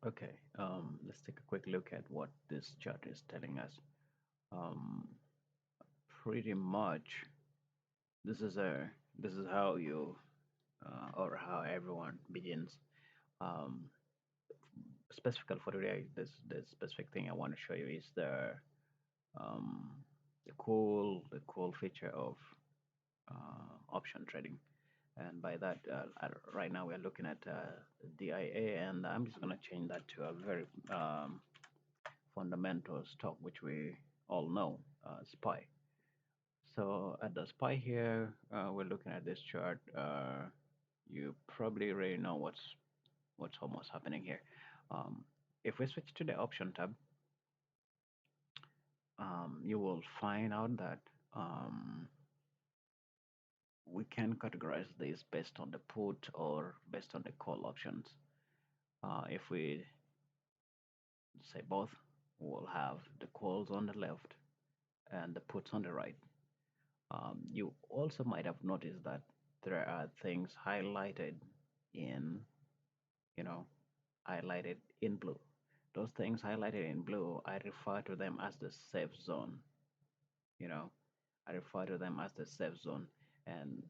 Okay, let's take a quick look at what this chart is telling us. Um, Pretty much, this is a this is how you or how everyone begins. Um, Specifically for today, this specific thing I want to show you is um, the cool feature of option trading. And by that, right now we're looking at DIA, and I'm just going to change that to a very fundamental stock, which we all know, SPY. So at the SPY here, we're looking at this chart. You probably already know what's almost happening here. Um, if we switch to the option tab, you will find out that um, we can categorize this based on the put or based on the call options. If we say both, we'll have the calls on the left and the puts on the right. You also might have noticed that there are things highlighted in, you know, highlighted in blue. Those things highlighted in blue, I refer to them as the safe zone. You know, I refer to them as the safe zone. And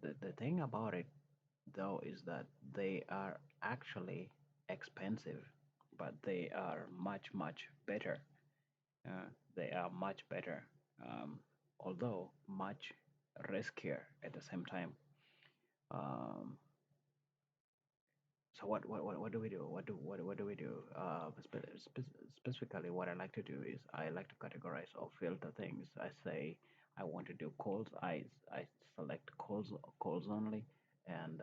the thing about it, though, is that they are actually expensive, but they are much better. They are much better, although much riskier at the same time. Um, so what do we do? What do we do? Specifically, what I like to do is I like to categorize or filter things. I say I want to do calls. I select calls only, and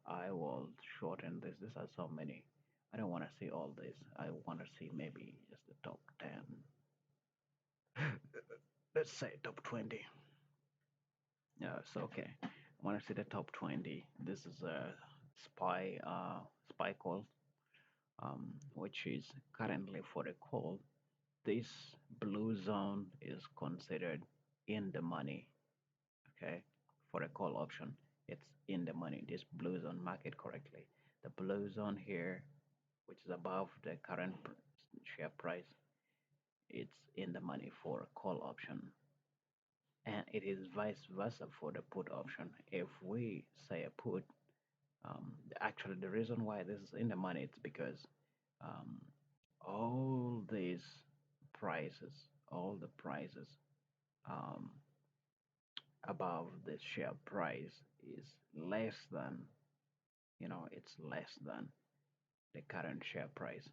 I will shorten this. These are so many. I don't want to see all this. I want to see maybe just the top 10. Let's say top 20. Yeah, so okay. I want to see the top 20. This is a spy call, which is currently for the call. This blue zone is considered in the money. Okay, for a call option, it's in the money. This blue zone, mark it correctly. The blue zone here, which is above the current share price, it's in the money for a call option. And it is vice versa for the put option. If we say a put, actually the reason why this is in the money it's because um, all these prices, all the prices um, above the share price is less than, it's less than the current share price.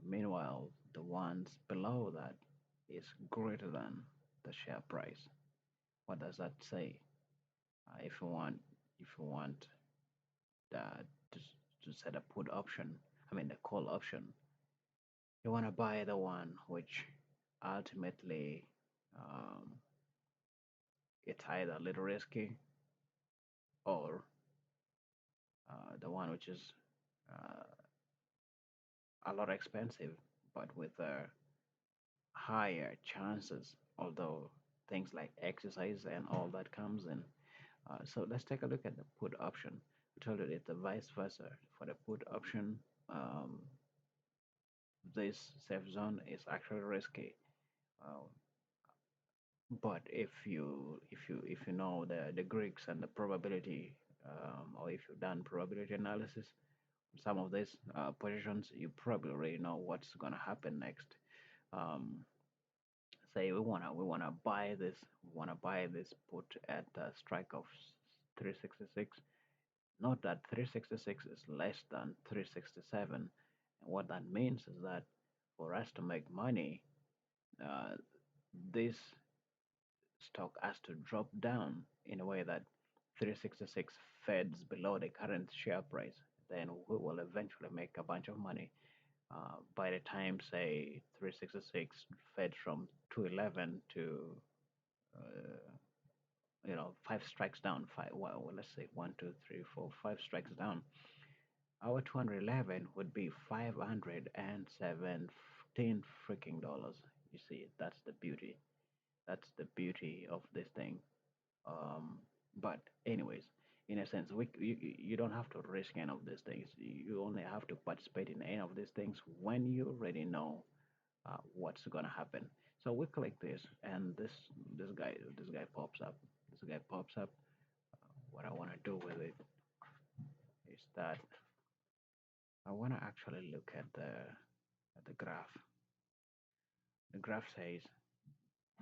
Meanwhile, the ones below that is greater than the share price. What does that say? If you want that to set a put option, I mean the call option, you want to buy the one which ultimately um, it's either a little risky or the one which is uh, a lot expensive, but with higher chances, although things like exercise and all that comes in. So let's take a look at the put option. I told you it's the vice versa. For the put option, um, this safe zone is actually risky. Uh, but if you know the Greeks and the probability, or if you've done probability analysis, some of these positions, you probably already know what's gonna happen next. Um, Say we wanna buy this put at a strike of 366. Note that 366 is less than 367. And what that means is that for us to make money, uh, this stock has to drop down in a way that 366 fades below the current share price. Then we will eventually make a bunch of money. By the time, say, 366 fed from 211 to uh, five strikes down, well, let's say 1, 2, 3, 4, 5 strikes down, our 211 would be 517 freaking dollars. You see, that's the beauty. That's the beauty of this thing. Um, but anyways, in a sense. You don't have to risk any of these things. You only have to participate in any of these things when you already know what's gonna happen. So we click this, and this guy pops up. This guy pops up. What I want to do with it is that I want to actually look at the graph. The graph says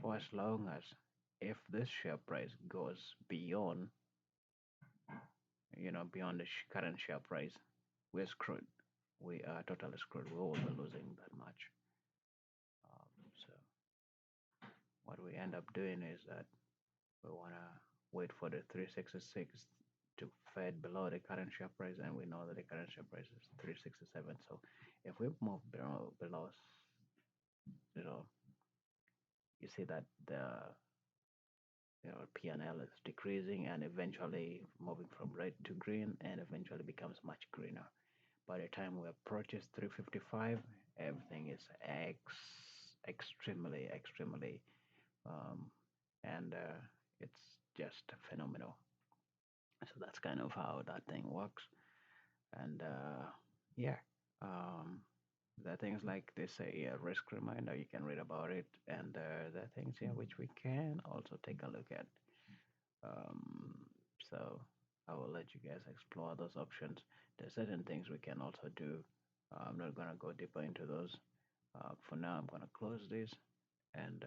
for as long as if this share price goes beyond, beyond the current share price, we're screwed. We are totally screwed. We will be losing that much. So what we end up doing is that we want to wait for the 366 to fade below the current share price, and we know that the current share price is 367. So if we move below, you know, you see that the P&L is decreasing and eventually moving from red to green and eventually becomes much greener. By the time we approaches 355, everything is extremely, um, and it's just phenomenal. So that's kind of how that thing works. And yeah, um, the things like they say a risk reminder, you can read about it, and the things here which we can also take a look at. Um, so I will let you guys explore those options. There's certain things we can also do. I'm not gonna go deeper into those. For now, I'm gonna close this, and